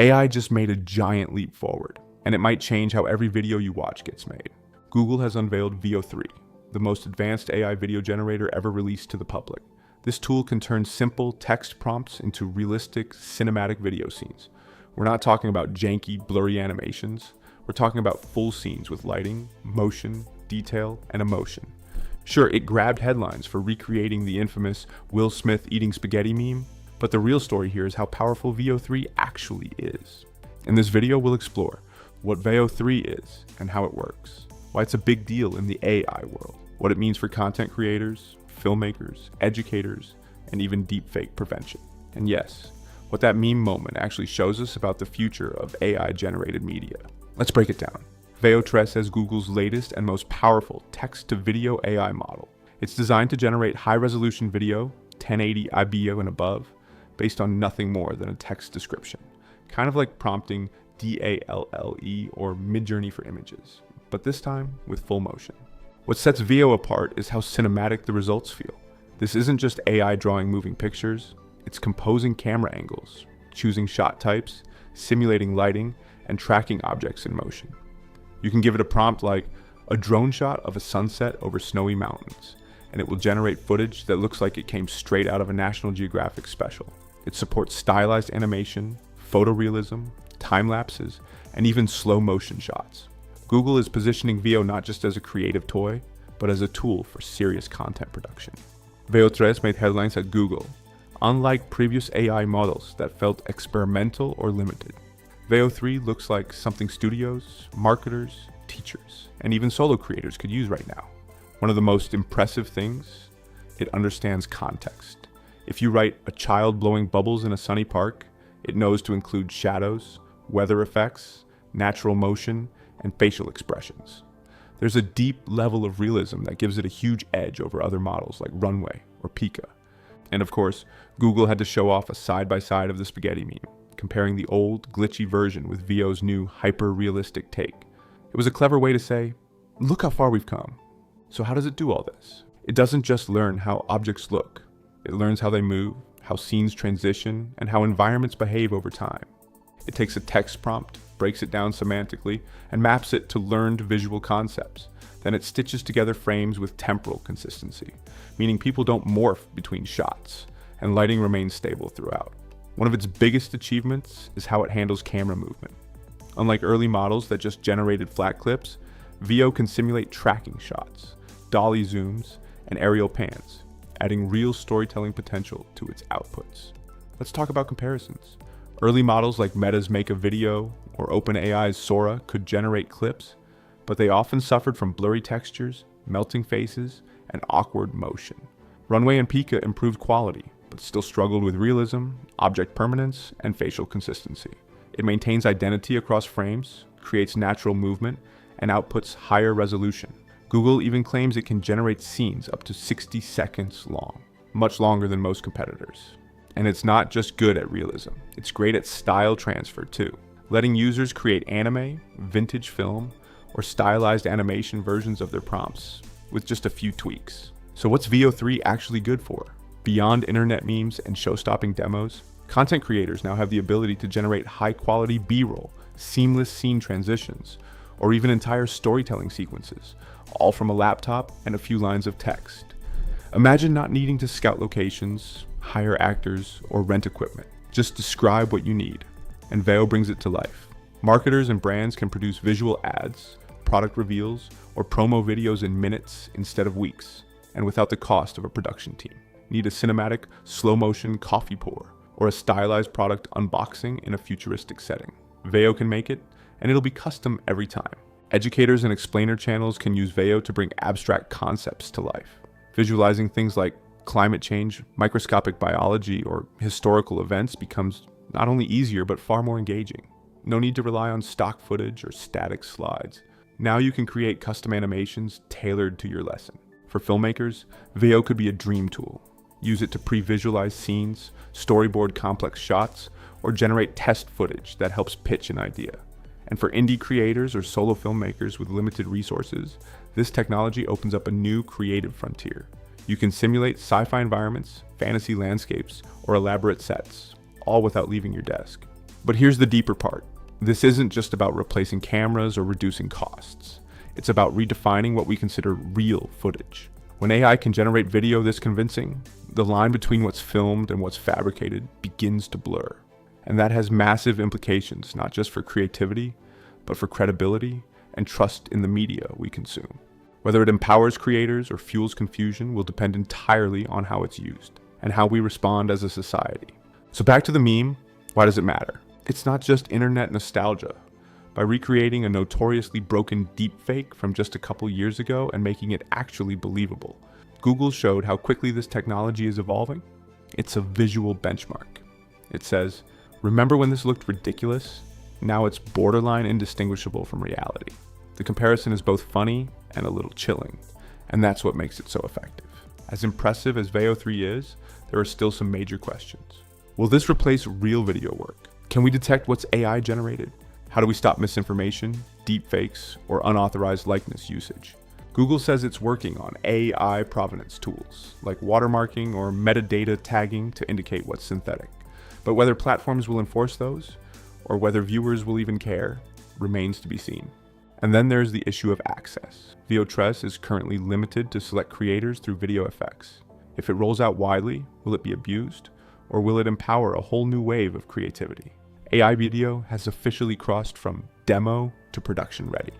AI just made a giant leap forward, and it might change how every video you watch gets made. Google has unveiled Veo 3, the most advanced AI video generator ever released to the public. This tool can turn simple text prompts into realistic cinematic video scenes. We're not talking about janky, blurry animations. We're talking about full scenes with lighting, motion, detail, and emotion. Sure, it grabbed headlines for recreating the infamous Will Smith eating spaghetti meme, but the real story here is how powerful Veo 3 actually is. In this video, we'll explore what Veo 3 is and how it works, why it's a big deal in the AI world, what it means for content creators, filmmakers, educators, and even deepfake prevention. And yes, what that meme moment actually shows us about the future of AI-generated media. Let's break it down. Veo 3 is Google's latest and most powerful text-to-video AI model. It's designed to generate high-resolution video, 1080 IBO and above, based on nothing more than a text description, kind of like prompting DALLE or Midjourney for images, but this time with full motion. What sets Veo apart is how cinematic the results feel. This isn't just AI drawing moving pictures, it's composing camera angles, choosing shot types, simulating lighting, and tracking objects in motion. You can give it a prompt like a drone shot of a sunset over snowy mountains, and it will generate footage that looks like it came straight out of a National Geographic special. It supports stylized animation, photorealism, time lapses, and even slow motion shots. Google is positioning Veo not just as a creative toy, but as a tool for serious content production. Veo 3 made headlines at Google, unlike previous AI models that felt experimental or limited. Veo 3 looks like something studios, marketers, teachers, and even solo creators could use right now. One of the most impressive things, it understands context. If you write a child blowing bubbles in a sunny park, it knows to include shadows, weather effects, natural motion, and facial expressions. There's a deep level of realism that gives it a huge edge over other models like Runway or Pika. And of course, Google had to show off a side-by-side of the spaghetti meme, comparing the old, glitchy version with Veo's new, hyper-realistic take. It was a clever way to say, look how far we've come. So how does it do all this? It doesn't just learn how objects look. It learns how they move, how scenes transition, and how environments behave over time. It takes a text prompt, breaks it down semantically, and maps it to learned visual concepts. Then it stitches together frames with temporal consistency, meaning people don't morph between shots, and lighting remains stable throughout. One of its biggest achievements is how it handles camera movement. Unlike early models that just generated flat clips, Veo can simulate tracking shots, dolly zooms, and aerial pans, adding real storytelling potential to its outputs. Let's talk about comparisons. Early models like Meta's Make a Video or OpenAI's Sora could generate clips, but they often suffered from blurry textures, melting faces, and awkward motion. Runway and Pika improved quality, but still struggled with realism, object permanence, and facial consistency. It maintains identity across frames, creates natural movement, and outputs higher resolution. Google even claims it can generate scenes up to 60 seconds long, much longer than most competitors. And it's not just good at realism, it's great at style transfer too, letting users create anime, vintage film, or stylized animation versions of their prompts with just a few tweaks. So what's Veo 3 actually good for? Beyond internet memes and show-stopping demos, content creators now have the ability to generate high-quality B-roll, seamless scene transitions, or even entire storytelling sequences, all from a laptop and a few lines of text. Imagine not needing to scout locations, hire actors, or rent equipment. Just describe what you need, and Veo brings it to life. Marketers and brands can produce visual ads, product reveals, or promo videos in minutes instead of weeks, and without the cost of a production team. Need a cinematic, slow-motion coffee pour, or a stylized product unboxing in a futuristic setting. Veo can make it, and it'll be custom every time. Educators and explainer channels can use Veo to bring abstract concepts to life. Visualizing things like climate change, microscopic biology, or historical events becomes not only easier but far more engaging. No need to rely on stock footage or static slides. Now you can create custom animations tailored to your lesson. For filmmakers, Veo could be a dream tool. Use it to pre-visualize scenes, storyboard complex shots, or generate test footage that helps pitch an idea. And for indie creators or solo filmmakers with limited resources, this technology opens up a new creative frontier. You can simulate sci-fi environments, fantasy landscapes, or elaborate sets, all without leaving your desk. But here's the deeper part. This isn't just about replacing cameras or reducing costs. It's about redefining what we consider real footage. When AI can generate video this convincing, the line between what's filmed and what's fabricated begins to blur. And that has massive implications, not just for creativity, but for credibility and trust in the media we consume. Whether it empowers creators or fuels confusion will depend entirely on how it's used and how we respond as a society. So back to the meme, why does it matter? It's not just internet nostalgia. By recreating a notoriously broken deepfake from just a couple years ago and making it actually believable, Google showed how quickly this technology is evolving. It's a visual benchmark. It says, remember when this looked ridiculous? Now it's borderline indistinguishable from reality. The comparison is both funny and a little chilling, and that's what makes it so effective. As impressive as Veo 3 is, there are still some major questions. Will this replace real video work? Can we detect what's AI generated? How do we stop misinformation, deepfakes, or unauthorized likeness usage? Google says it's working on AI provenance tools, like watermarking or metadata tagging to indicate what's synthetic. But whether platforms will enforce those, or whether viewers will even care, remains to be seen. And then there's the issue of access. Veo 3 is currently limited to select creators through video effects. If it rolls out widely, will it be abused? Or will it empower a whole new wave of creativity? AI video has officially crossed from demo to production ready.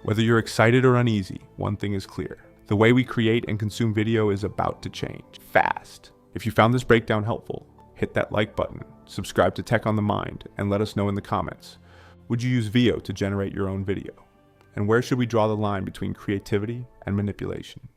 Whether you're excited or uneasy, one thing is clear. The way we create and consume video is about to change, fast. If you found this breakdown helpful, hit that like button, subscribe to Tech on the Mind, and let us know in the comments. Would you use Veo to generate your own video? And where should we draw the line between creativity and manipulation?